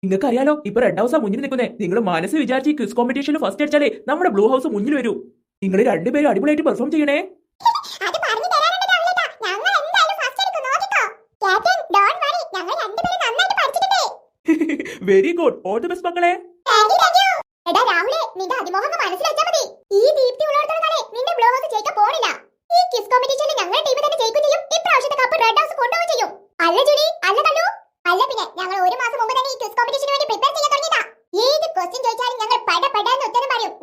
നിങ്ങൾക്ക് അറിയാലോ, ഇപ്പൊ റെഡ് ഹൗസാ മുന്നിൽ നിൽക്കുന്നേ. നിങ്ങൾ മനസ്സ് വിചാരിച്ച് ക്വിസ് കോമ്പറ്റീഷനിൽ ഫസ്റ്റ് അടിച്ചാലേ നമ്മുടെ ബ്ലൂ ഹൗസ് മുന്നിൽ വരൂ. നിങ്ങൾ രണ്ടുപേരും അടിപൊളിയായിട്ട് പെർഫോം ചെയ്യണേ. Very good, all the best മക്കളെ.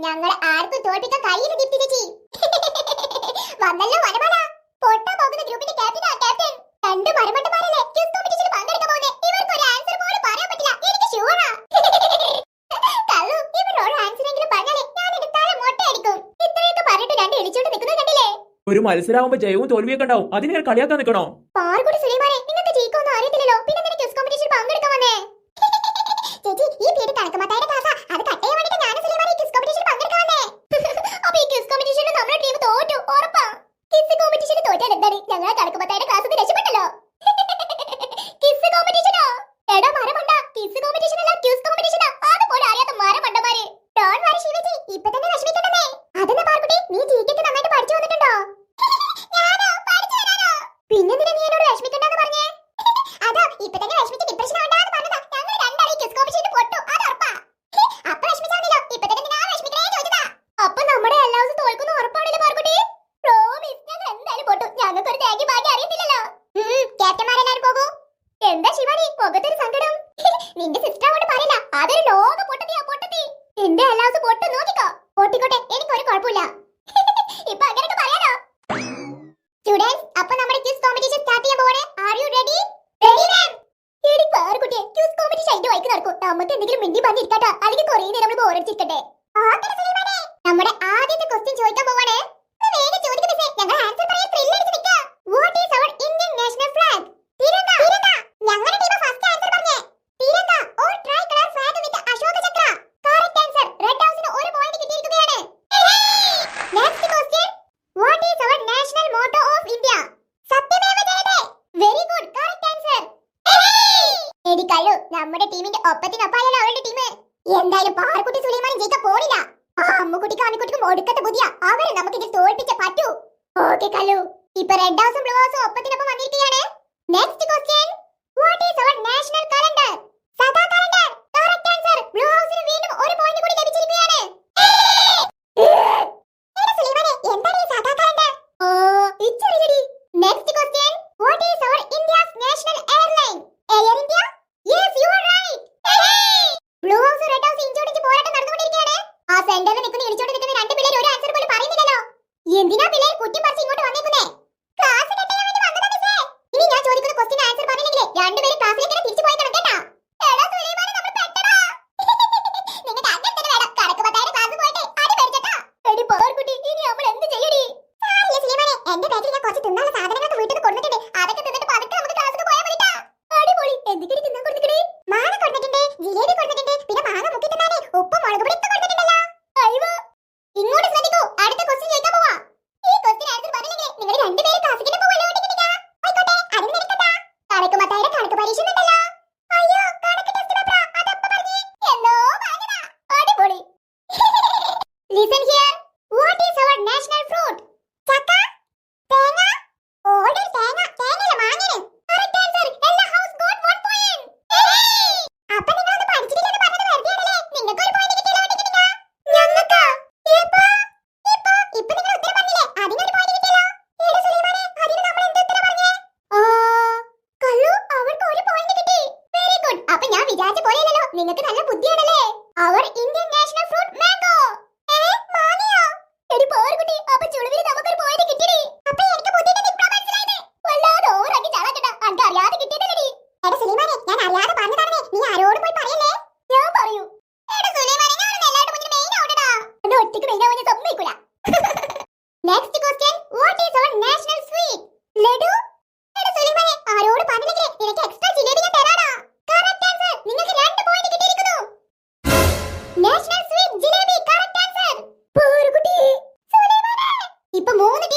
ഞങ്ങൾ ആർക്കും തോൽപ്പിക്കാൻ കഴിയില്ല ദീപ്തി ചേച്ചി. വന്നല്ലോ വനമാല, പൊട്ടാൻ പോകുന്ന ഗ്രൂപ്പിന്റെ ക്യാപ്റ്റനാ ക്യാപ്റ്റൻ. രണ്ട് മരമണ്ടന്മാരല്ലേ ക്വിസ് കോമ്പറ്റീഷനിൽ പങ്കെടുക്കാൻ പോകുന്നത്. ഇവർക്ക് ഒരു ആൻസർ പോലും പറയാൻ പറ്റില്ല. എനിക്ക് ഷുവറാ. കള്ളു, ഇവർ ഒരു ആൻസർ എങ്കിലും പറഞ്ഞാലേ ഞാൻ എടുത്താലെ മൊട്ടയടിക്കും. ഇത്രയൊക്കെ പറഞ്ഞിട്ട് രണ്ട് എളിച്ചോണ്ട് നിൽക്കുന്നത് കണ്ടില്ലേ? ഒരു മത്സരമാകുമ്പോ ജയവും തോൽവിയൊക്കെ ഉണ്ടാവും. അതിനെ കളിയാക്കാൻ നിൽക്കണോ? പാർക്കുടി സുലൈമാനെ, നിങ്ങൾക്ക് ജയിക്കൊന്നും അറിയത്തില്ലല്ലോ, പിന്നെ നിനക്ക് ക്വിസ് കോമ്പറ്റീഷനിൽ പങ്കെടുക്കാൻ വന്നേ. ചേച്ചി, ഈ പീരീഡ് കണക്കുമാത്തായുടെ ക്ലാസ്സാ. അത് കട്ട് ചെയ്യാൻ വേണ്ടിട്ട് ഞാൻ സുലൈമാനെ ക്വിസ് കോമ്പറ്റീഷനിൽ പങ്കെടുക്കാൻ വന്നേ. അപ്പൊ ഈ ക്വിസ് കോമ്പറ്റീഷനിൽ നമ്മുടെ ടീം തോറ്റു, ഉറപ്പാ. ക്വിസ് കോമ്പറ്റീഷനിൽ തോറ്റാൽ എന്താണ്? ഞങ്ങൾ കണക്കുമാത്തായുടെ ക്ലാസ്സിൽ രക്ഷപ്പെട്ടല്ലോ. ക്വിസ് കോമ്പറ്റീഷനോ? എടാ മരമണ്ട, ക്വിസ് കോമ്പറ്റീഷൻ അല്ല ക്വിസ് കോമ്പറ്റീഷനാ. അതുപോലെ അറിയാത്ത മരമണ്ടമാര്. ഡോണ്ട് വറി ശിവജി, ഇപ്പൊ തന്നെ വിഷമിക്കണ്ടേ. അതെന്നാ പാർക്കുട്ടി, നീ ജികെക്ക് നന്നായിട്ട് പഠിച്ചു വന്നിട്ടുണ്ടോ? ഞാനോ പഠിച്ചു വരാനോ? പിന്നെന്തിനാ നീ എന്നോട് വിഷമിക്കണ്ടെന്ന് പറഞ്ഞേ? അതോ ഇപ്പൊ തന്നെ വിഷമിച്ച് ഡിപ്രഷൻ ആവണ്ടാന്ന് പറഞ്ഞതാ. ഞങ്ങൾ രണ്ടാളെ ക്വിസ് കോമ്പറ്റീഷനിൽ പൊട്ടു, അത് ഉറപ്പാ. അപ്പൊ വിഷമിച്ചാണല്ലോ, ഇപ്പൊ തന്നെ ഞാൻ വിഷമിക്കണേ ചോദിച്ചതാ. അപ്പൊ നമ്മുടെ എല്ലാ ദിവസവും തോൽക്കുന്ന ഉറപ്പാണല്ലോ പാർക്കുട്ടി. പ്രോമിസ്, ഞങ്ങൾ എന്തായാലും പൊട്ടു. ഞങ്ങൾക്ക് ഒരു തേങ്ങി ഭാഗ്യം അറിയത്തില്ലല്ലോ. ക്യാപ്റ്റന്മാരെല്ലാരും പോകൂ. എന്താ ശിവാനി മുഖത്തൊരു സങ്കടം? നിന്റെ സിസ്റ്റർ അങ്ങോട്ട് പറയില്ല, അതൊരു ലോക പൊട്ടത്തിയാ പൊട്ടത്തി. എന്റെ എല്ലാ ദിവസവും പൊട്ടു നോക്കിക്കോ. പൊട്ടിക്കോട്ടെ, എനിക്കൊരു കുഴപ്പമില്ല. ഇപ്പൊ അങ്ങനെയൊക്കെ പറയാലോ. സ്റ്റുഡന്റ്സ്, അപ്പൊ നമ്മുടെ ക്വിസ് കോമ്പറ്റീഷൻ സ്റ്റാർട്ട് ചെയ്യാൻ പോവാണ്. Are you ready? റെഡി മാം. എടി പാർക്കുട്ടിയെ, ക്വിസ് കോമ്പറ്റീഷൻ അതിന്റെ വൈക്ക് നടക്കും. നമുക്ക് എന്തെങ്കിലും മിണ്ടി പറഞ്ഞിരിക്കട്ടെ, അല്ലെങ്കിൽ കുറേ നേരം നമ്മൾ ബോറടിച്ചിരിക്കട്ടെ. നമ്മുടെ ആദ്യത്തെ ക്വസ്റ്റ്യൻ ചോദിക്കാൻ പോവാണ്. വേഗം ചോദിക്ക് മിസ്സേ, ഞങ്ങൾ ആൻസർ പറയാൻ ത്രില്ല് അടിച്ച് നിൽക്കാ. What is our Indian national flag? Tiranga. ഞങ്ങളുടെ ടീം ഫസ്റ്റ് ആൻസർ പറഞ്ഞേ. Tiranga or tricolour flag with Ashoka Chakra. Correct answer. Red ഹൗസിന് ഒരു പോയിന്റ് കിട്ടിയിരിക്കുകയാണ്. Next question, what is our national motto of India? സത്യമേവ ജയതേ. Very good, correct answer. എടി കള്ളു, നമ്മുടെ ടീമിന്റെ ഒപ്പത്തിനൊപ്പമായല്ലോ അവരുടെ ടീം. എന്തായാലും പാർക്കുട്ടി സുലൈമാൻ ജയിക്കാൻ പോണില്ല. അമ്മുക്കുട്ടിക്കും അമ്മിക്കുട്ടിക്കും ഒടുക്കത്തെ ബുദ്ധിയാ. അവരെ നമുക്ക് ഇതിൽ തോൽപ്പിച്ചേ പറ്റൂ. ഓക്കേ കള്ളു, ഇപ്പൊ റെഡ് ഹൗസും ബ്ലൂ ഹൗസും ഒപ്പത്തിനൊപ്പം വന്നിരിക്കുകയാണ്. Next question, what is our national calendar? സദാ കലണ്ടർ. Correct answer. ബ്ലൂ ഹൗസിന് വീണ്ടും ഒരു പോയിന്റ് കൂടി ലഭിച്ചിരിക്കുകയാണ്. എടാ സുലൈമാനെ, എന്താണ് ഈ സദാ കലണ്ടർ? ഓ, ഇച്ചറിയടി. Next question, what is our India's national airline? Air India? Yes, you are right. Blue house red house ഇഞ്ചോടിച്ച് പോരാട്ടം നടന്നുകൊണ്ടിരിക്കുകയാണ്. ആ സെന്ററിൽ നിൽക്കുന്ന ഇടിച്ചോണ്ട് നിൽക്കുന്ന രണ്ട് പിള്ളേർ ഒരു ആൻസർ പോലും പറയുന്നില്ലല്ലോ. എന്തിനാ പിള്ളേർ കുറ്റി പറിച്ച് ഇങ്ങോട്ട് വന്നേക്കുന്നേ? ക്ലാസ് കട്ട് ചെയ്യാൻ വേണ്ടി വന്നതാ മിസ്സേ. ഇനി ഞാൻ ചോദിക്കുന്ന ക്വസ്റ്റ്യൻ ആൻസർ പറഞ്ഞില്ലെങ്കിൽ രണ്ടുപേരും ക്ലാസ്സിലേക്ക് തിരിച്ചു പോയി കിടക്കണ്ട. എടാ സുലൈമാനെ, നമ്മൾ പെട്ടടാ. നിങ്ങൾക്ക് അങ്ങനെ തന്നെ വേണം. കണക്കുമാത്തായുടെ ക്ലാസ് പോയിട്ട് അടി പേടിച്ചട്ടാ. എടി പാർക്കുട്ടി, ഇനി നമ്മൾ എന്ത് ചെയ്യടി? സാരില്ല സുലൈമാനെ, എന്റെ ബാഗിൽ ഞാൻ കുറച്ച് തിന്നാനുള്ള സാധനങ്ങളൊക്കെ വീട്ടിൽ നിന്ന് കൊടുത്തിട്ടുണ്ട്. അതൊക്കെ തിന്നിട്ട് പതുക്കെ നമുക്ക് ക്ലാസ്സിൽ പോയാൽ മതിട്ടാ. അടിപൊളി. എന്തൊക്കെ തിന്നാൻ കൊടുത്തിക്കണേ? മാങ്ങ കൊടുത്തിട്ടുണ്ട്, ജിലേബി കൊടുത്തിട്ടുണ്ട്, പിന്നെ മാങ്ങ മുക്കി തിന്നാനേ ഉപ്പും മുളക് പൊടി ഒക്കെ കൊടുത്തിട്ടുണ്ടല്ലോ. അയ്യോ, ഇങ്ങോട്ട് ശ്രദ്ധിക്കൂ. അടുത്ത ക്വസ്റ്റ്യൻ ചോദിക്കാൻ പോവാ. ഈ ക്വസ്റ്റ്യൻ ആൻസർ പറഞ്ഞില്ലെങ്കിൽ നിങ്ങൾ രണ്ടുപേരും ക്ലാസ്സിൽ പോവല്ലോ. ആയിക്കോട്ടെ, അതിന് നിൽക്കണ്ട. കണക്കുമാത്തായുടെ കണക്ക് പരീക്ഷ ഉണ്ടല്ലോ. അയ്യോ, കണക്ക് ടെസ്റ്റ് പേപ്പർ അതപ്പ പറഞ്ഞു എന്നോ പറഞ്ഞതാ. അടിപൊളി. Listen here, what is our national fruit? ചക്ക, തേങ്ങ, ഓർഡർ തേങ്ങ, തേങ്ങയല്ല മാങ്ങയാണ്. Correct answer. എല്ലാ ഹൗസ് ഗോട്ട് 1 പോയിന്റ്. അപ്പൊ നിങ്ങൾ ഒന്ന് പഠിച്ചിട്ടില്ലെന്ന് പറഞ്ഞത് വെറുതെയാണല്ലേ. നിങ്ങൾക്ക് ഒരു പോയിന്റ് കിട്ടിയല്ലോ. കിട്ടിയില്ല ഞങ്ങൾക്കാ. ഇപ്പൊ നിങ്ങൾ ഉത്തരം പറഞ്ഞില്ലേ, അതിനൊരു പോയിന്റ് കിട്ടിയല്ലോ. എടാ സുലൈമാനെ, അതിന് നമ്മൾ എന്ത് ഉത്തരം പറഞ്ഞേ? കള്ളു, അവർക്ക് ഒരു പോയിന്റ് കിട്ടി. Very good. അപ്പൊ ഞാൻ വിചാരിച്ച പോലെയല്ലല്ലോ, നിങ്ങൾക്ക് നല്ല ബുദ്ധിയാണല്ലേ. അവർ ഇന്ത്യൻ നാഷണൽ ഫ്രൂട്ട് മാംഗോ. മാങ്ങയോ? എടി പാർക്കുട്ടി, അപ്പൊ ചുളുവിൽ നമുക്കൊരു പോയിന്റ് കിട്ടിടി. അപ്പൊ എനിക്ക് ബുദ്ധിയുണ്ടെന്ന് ഇപ്പഴാ മനസ്സിലായത്. വല്ലാതെ ഓറാക്കി ചാളക്കണ്ട, അനക്ക് അറിയാതെ കിട്ടിയതല്ലേടി. എടാ സുലൈമാനെ, ഞാൻ അറിയാതെ പറഞ്ഞതാണേ, നീ ആരോടും പോയി പറയല്ലേ. ഞാൻ പറയൂ. എടാ സുലൈമാനെ, ഞാൻ എല്ലാവരുടെ മുന്നിൽ മെയിൻ ആവണ്ടടാ. എന്നെ ഒറ്റയ്ക്ക് മെയിൻ ആവാൻ ഞാൻ സമ്മതിക്കൂല. Next question, what is our national sweet? Laddu. എടാ സുലൈമാനെ, ആരോട് പറഞ്ഞില്ലേ, നിനക്ക് എക്സ്ട്രാ ജിലേബി ഞാൻ തരാടാ. Correct answer. നിങ്ങൾക്ക് 2 പോയിന്റ് കിട്ടിയിരിക്കുന്നു. National sweet jalebi. Correct answer. പാർക്കുട്ടി, സുലൈമാനെ, ഇപ്പൊ 3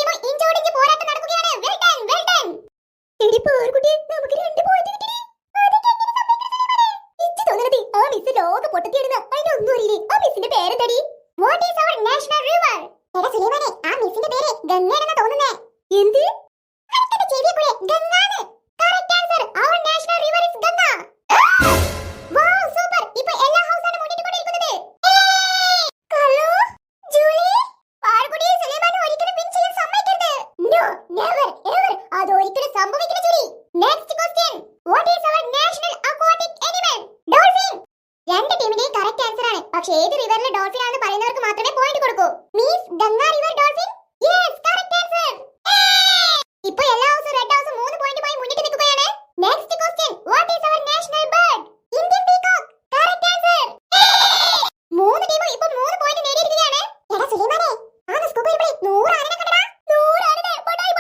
ആ മിസ് ലോക പൊട്ടത്തിയിടുന്ന അതിനൊന്നും അറിയില്ലേ ആ മിസ്സിന്റെ പേരെന്തടി what is our national river എടാ സുലൈമാനെ ആ മിസ്സിന്റെ പേര് ഗംഗയാണെന്ന് തോന്നുന്നേ എന്ത് അടുത്ത ചെവിയെ ഗംഗാണ് correct answer our national river is Ganga wow super ഇപ്പോ എല്ലാ ഹൗസാണ് മുന്നിട്ടുകൊണ്ടിരിക്കുന്നത് കള്ളു ജൂലി പാർക്കുടി സുലൈമാൻ ഒരിക്കലും വിൻ ചെയ്യാൻ സമ്മതിക്കരുത് നോ നെവർ എവർ അത് ഒരിക്കലും സംഭവിക്കില്ല Julie next question what is our national aquatic animal dolphin രണ്ട് ടീമിന്റെയും കറക്റ്റ് ആൻസർ ആണ് പക്ഷേ ഏത് റിവറിലെ ഡോൾഫിൻ ആണെന്ന് പറയുന്നവർക്ക് മാത്രമേ പോയിന്റ് കൊടുക്കൂ means Ganga river dolphin yes correct answer ഇപ്പോൾ എല്ലാ ഹൗസും റെഡ് ഹൗസും 3 പോയിന്റുമായി മുന്നിട്ട് നിൽക്കുകയാണ് next question what is our national bird Indian peacock correct answer മൂന്ന് ടീമും ഇപ്പോൾ 3 പോയിന്റ് നേടിയിരിക്കുകയാണ് എടാ സുലൈമാനെ ആ സ്കൂബയിൽ 100 ആനനെ കണ്ടടാ 100 ആനനെ ബടായി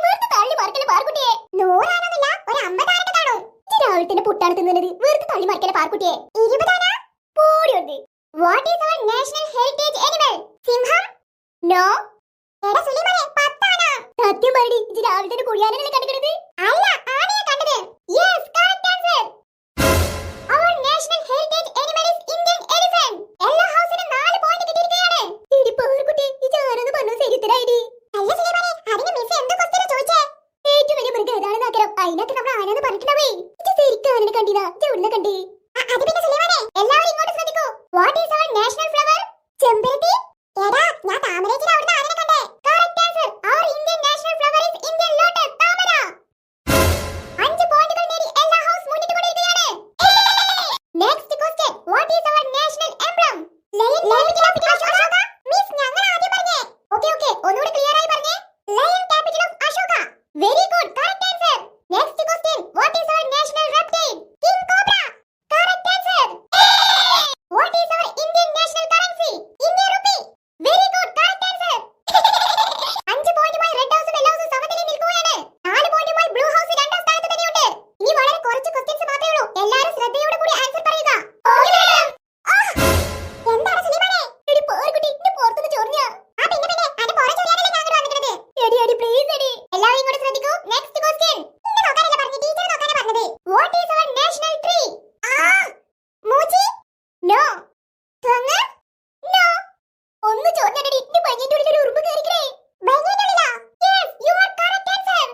വെറുതെ തള്ളി മാർക്കലെ പാർക്കുട്ടിയെ 100 ആനൊന്നുമില്ല ഒരു 50 ആനനെ കാണും രാവിലെ തന്നെ പുട്ടാണ് തിന്നുന്നത് വെറുതെ തള്ളി മാർക്കലെ പാർക്കുട്ടിയെ 20 ആന പോടിയുണ്ട് what is our national heritage animal സിംഹം നോ എടാ സുലൈമാനെ 10 ആന സത്യം പറടി ഇത് രാവിലെ തന്നെ കുഴിയാനല്ലേ കണ്ടിരുന്നത് അല്ല ആനയെ കണ്ടത് yes correct answer our national heritage animal is Indian elephant എല്ലാ ഹൗസിനും 4 പോയിന്റ് കിട്ടിയിരിക്കുകയാണ് എടി പാർക്കുട്ടി ഇത് ആരെന്ന് പറഞ്ഞു ശരിത്തരായിടി അല്ല സുലൈമാനെ അതിന് മിസ് എന്ത് ക്വസ്റ്റ്യൻ ചോദിച്ചേ ഏറ്റവും വലിയ മൃഗം ഏതാണെന്ന് ആക്കരം അതിനൊക്കെ നമ്മൾ ആനന്ന് പറഞ്ഞിട്ടുണ്ടാവേ ഇത് ശരിക്കും ആനനെ കണ്ടില്ല എവിടുന്ന കണ്ടേ അത് പിന്നെ സുലൈമാനെ എല്ലാവരും ഇങ്ങോട്ട് ശ്രദ്ധിക്കൂ what is our national flower ചെമ്പരത്തി എടാ ഞാൻ താമരേച്ചിനെ അവിടുന്ന് ആനനെ കണ്ടേ correct answer our Indian national flower is Indian lotus താമര 5 പോയിന്റുകൾ നേടി എല്ലാ ഹൗസ് മുന്നിട്ട് കൊണ്ടിരിക്കുകയാണ് next question what is our national emblem lion capital of Ashoka miss ഞങ്ങൾ ആദ്യം പറഞ്ഞേ ഓക്കേ ഒന്നുകൂടി ക്ലിയർ ആയി പറഞ്ഞേ lion capital of Ashoka very good correct answer next question what is our national reptile king cobra correct answer what is our Indian national currency Indian rupee very good correct answer 5 പോയിന്റുമായി red ഹൗസും yellow ഹൗസും സമനിലയിൽ നിൽക്കുകയാണ് 4 പോയിന്റുമായി blue house രണ്ടാം സ്ഥാനത്ത് തന്നെയുണ്ട് ഇനി വളരെ കുറച്ച് ക്വസ്റ്റ്യൻസ് മാത്രമേ ഉള്ളൂ എല്ലാവരും ശ്രദ്ധയോടെ കൂടി ആൻസർ പറയുക എന്താണ് സുലൈമാനെ എടി പോർക്കുട്ടി ഇന്റെ പുറത്തുനിന്ന് ചൊറിഞ്ഞ പിന്നെ അന്റെ പുറ ചൊറിയാനല്ലേ ഞാൻ അങ്ങോട്ട് വന്നിരുന്നത് എടി പ്ലീസ് എടി എല്ലാവരും ഇങ്ങോട്ട് ശ്രദ്ധിക്കൂ നെക്സ്റ്റ് ക്വസ്റ്റ്യൻ ഇന്നെ നോക്കാനല്ല പറഞ്ഞു ടീച്ചർ നോക്കാനാ പറഞ്ഞത് what is our national tree മൂച്ചി നോ തങ്ങ നോ ഒന്ന് ചോദിച്ചടി ഇന്റെ ബനിയന്റെ ഉള്ളിൽ ഒരു ഉറുമ്പ് കേറിക്കേ ബനിയന്റെ ഉള്ളിലാ yes you are correct answer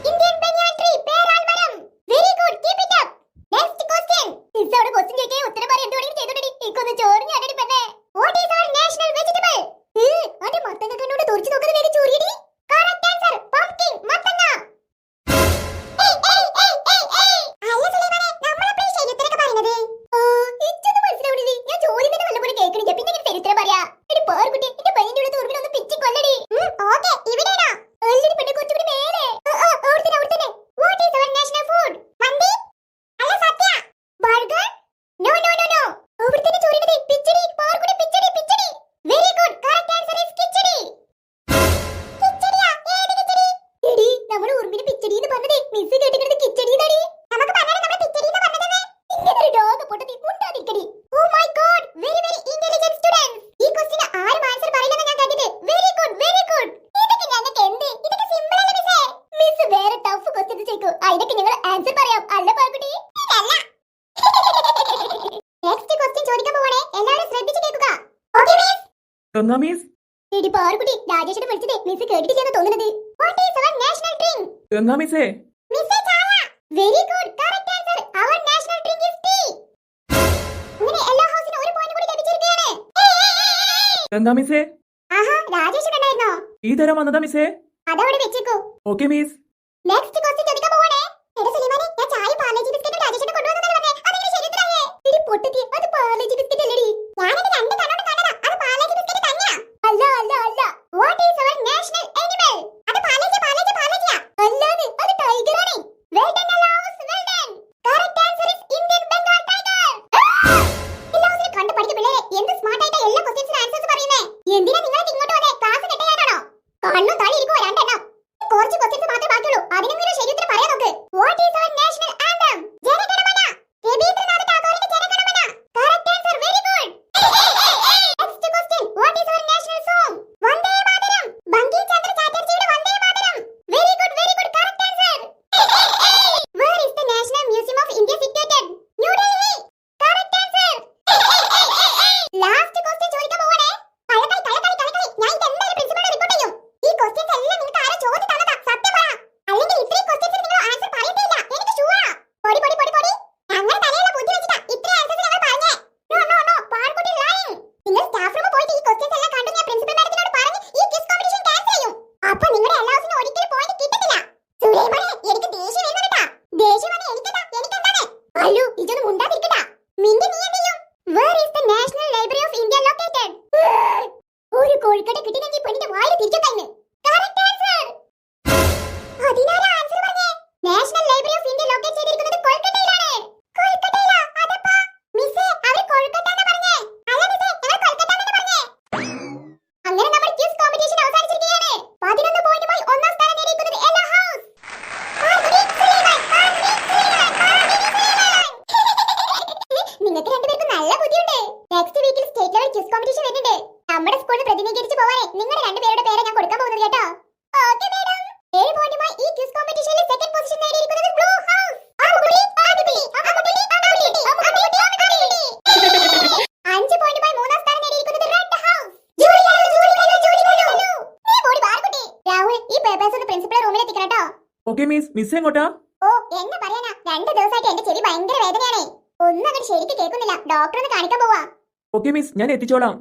Indian banyan tree പേരാൽമരം very good keep it up next question ഇസോടെ ക്വസ്റ്റ്യൻ ചോദിക്കേ ഉത്തരം പറ എന്ത് വേണമെങ്കിലും ചെയ്തോടി ഇക്കൊന്ന് ചോറിഞ്ഞടി പെണ്ണേ what is our national vegetable അന്റെ മത്തങ്ങ കണ്ണോട് തുറച്ചു നോക്കുന്നത് വേഗം ചോറിയടി കറക്റ്റ് ആൻസർ പംകിൻ മത്തങ്ങ അല്ല സുലൈമാനെ നമ്മളെപ്പോഴും ശരിയുത്തരൊക്കെ പറയുന്നത് ഇച്ചൊന്നും മനസ്സിലാവണില്ലേ ഞാൻ ചോദ്യം തന്നെ നല്ലപോലെ കേൾക്കണില്ല പിന്നെ ഇങ്ങനെ ശരിയുത്തരം പറയാ എടി പാർക്കുട്ടി എന്റെ പയ്യന്റെ ഉള്ളിൽ തുറവിലൊന്ന് പിച്ചി കൊല്ലടി ഓക്കേ ഇവിടെയാണോ അല്ലടി പെണ്ണെ കുറച്ചുകൂടി മേലെ അവിടുത്തെ what is our national food മന്തി അല്ല സത്യ ബർഗർ നോ അവിടുത്തെ ചോറിനത് പിച്ചടി പാർക്കുട്ടി പിച്ചടി very good correct answer is khichdi കിച്ചടിയാ ഏത് കിച്ചടി എടി നമ്മൾ ഉറുമ്പിനെ പിച്ചടി എന്ന് പറഞ്ഞതേ മിസ് കേട്ടിട്ട് കിച്ചടി എന്നടി നമുക്ക് പറഞ്ഞാൽ നമ്മൾ പിച്ചടി എന്ന് പറഞ്ഞതേ ഇങ്ങനെ ഒരു രോഗ പൊട്ടത്തി ഉണ്ടാതിരിക്കടി oh my god very intelligent students ഈ ക്വസ്റ്റ്യന് ആരും ആൻസർ പറയില്ലെന്ന് ഞാൻ കണ്ടിട്ട് വെരി ഗുഡ് ഇതൊക്കെ ഞങ്ങൾക്ക് എന്ത് ഇതൊക്കെ സിമ്പിൾ അല്ലേ മിസ് വേറെ ടഫ് ക്വസ്റ്റ്യൻസ് ചോദിക്കൂ അതിനൊക്കെ ഞങ്ങൾ ആൻസർ പറയാം അല്ല പാർക്കുട്ടി അല്ല നെക്സ്റ്റ് ക്വസ്റ്റ്യൻ ചോദിക്കാൻ പോവാണേ എല്ലാവരും ശ്രദ്ധിച്ചു കേൾക്കുക ഓക്കേ മിസ് ഗംഗാ മിസ് എടി പാർക്കുട്ടി രാജേഷിനെ വിളിച്ചതേ മിസ് കേട്ടിട്ടില്ലെന്ന് തോന്നുന്നത് what is our national drink Ganga മിസ്സേ മിസ്സേ ചായ very good correct answer our national drink is tea അങ്ങനെ എല്ലാ ഹൗസിനും 1 പോയിന്റ് കൂടി ലഭിച്ചിരിക്കുകയാണ് ഗംഗാ മിസ്സേ ആഹാ രാജേഷ് ഉണ്ടായിരുന്നോ ഈ തരം വന്നതാ മിസ്സേ അതവിടെ വെച്ചേക്കൂ ഓക്കേ മിസ് നെക്സ്റ്റ് ക്വസ്റ്റ്യൻ ചോദിക്കാൻ പോവാണേ എടാ സുലൈമാനെ ഞാൻ ചായ പാർലേജി ബിസ്ക്കറ്റും രാജേഷിനെ കൊണ്ടുവന്നതല്ലേ പറഞ്ഞേ അതെങ്ങനെ ശരിയുത്തരായേ എടി പൊട്ടത്തി അത് പാർലേജി ബിസ്ക്കറ്റ് അല്ലേടി ഞാനത് രണ്ട് കണ്ണോട് കണ്ടതാ അത് പാർലേജി ബിസ്ക്കറ്റ് തന്നെയാ അല്ല what is our national animal അത് പാർലേജിയാ അല്ലാതെ അത് ടൈഗർ ആണ് വെൽ ഡൺ അലോസ് well done correct answer is Indian Bengal tiger എല്ലാവരും കണ്ടു പഠിച്ച പിള്ളേരെ എന്ത് സ്മാർട്ട് ആയിട്ട് എല്ലാ ക്വസ്റ്റ്യൻസിനും ആൻസേഴ്സ് പറയുന്നേ എന്തിനാ നിങ്ങൾ ഇങ്ങോട്ട് വന്നേ ക്ലാസ് കെട്ടയാണോ കണ്ണും തള്ളി ഇരിക്കുവോ രണ്ടെണ്ണം കുറച്ച് ക്വസ്റ്റ്യൻസ് മാത്രമേ ഒന്ന് മുണ്ടാതിരിക്കട്ടാ. മിണ്ടി നീ എന്ത് ചെയ്യും? Where is the National Library of India located? ഒരു കോഴിക്കട കിട്ടിനെങ്കിൽ പെണ്ണിന്റെ വായിൽ തിരിച്ചെത്തായിന്. Correct answer. അതിനാരാ ആൻസർ പറഞ്ഞേ? National library of India locate ചെയ്തിരിക്കുന്നത് കൊൽക്കത്തയിലാണ്. കൊൽക്കത്തയിലാ? അതപ്പാ. മിസ്സേ, അവർ കൊൽക്കത്ത എന്നാ പറഞ്ഞേ. അല്ല മിസ്സേ, ഞങ്ങൾ കൊൽക്കത്ത എന്നാ പറഞ്ഞേ. അങ്ങനെ നമ്മുടെ ക്വിസ് കോമ്പറ്റീഷൻ അവസാനിച്ചിരിക്കുകയാണ്. 11 പോയിന്റുമായി ഒന്നാം സ്ഥാനം നേടിയിരിക്കുന്നത് എല്ല ഹൗസ്. നിങ്ങൾക്ക് രണ്ടുപേർക്കും നല്ല ബുദ്ധിയുണ്ട്. നെക്സ്റ്റ് വീക്കിൽ സ്റ്റേറ്റ് ലെവൽ ക്വിസ് കോമ്പറ്റീഷൻ വരുന്നുണ്ട്. നമ്മുടെ സ്കൂളിനെ പ്രതിനിധീകരിച്ച് പോവാനേ നിങ്ങളുടെ രണ്ടുപേരുടെ പേരെ ഞാൻ കൊടുക്കാൻ പോകുന്നത് കേട്ടോ. Okay madam. 7 പോയിന്റുമായി ഈ ക്വിസ് കോമ്പറ്റീഷനിൽ സെക്കൻഡ് പൊസിഷൻ നേടിയിരിക്കുന്നത് ബ്ലൂ ഹൗസ്. 5 പോയിന്റുമായി മൂന്നാം സ്ഥാനം നേടിയിരിക്കുന്നത് റെഡ് ഹൗസ്. നീ പോടി ബാർകുട്ടി. രാഹുൽ, ഈ പേപ്പേഴ്സ് ഒന്ന് പ്രിൻസിപ്പൽ റൂമിൽ എത്തിക്കണം കേട്ടോ. ഓക്കെ മിസ് എങ്ങോട്ടാ? ഓ, എന്ന് പറയാനാ, 2 ദിവസമായിട്ട് എന്റെ ചെവി ഭയങ്കര വേദനയാണേ. ഒന്നും അങ്ങോട്ട് ശരിക്ക് കേൾക്കുന്നില്ല. ഡോക്ടറെ ഒന്ന് കാണിക്കാൻ പോവാ. ഓക്കെ മിസ്, ഞാൻ എത്തിച്ചോളാം.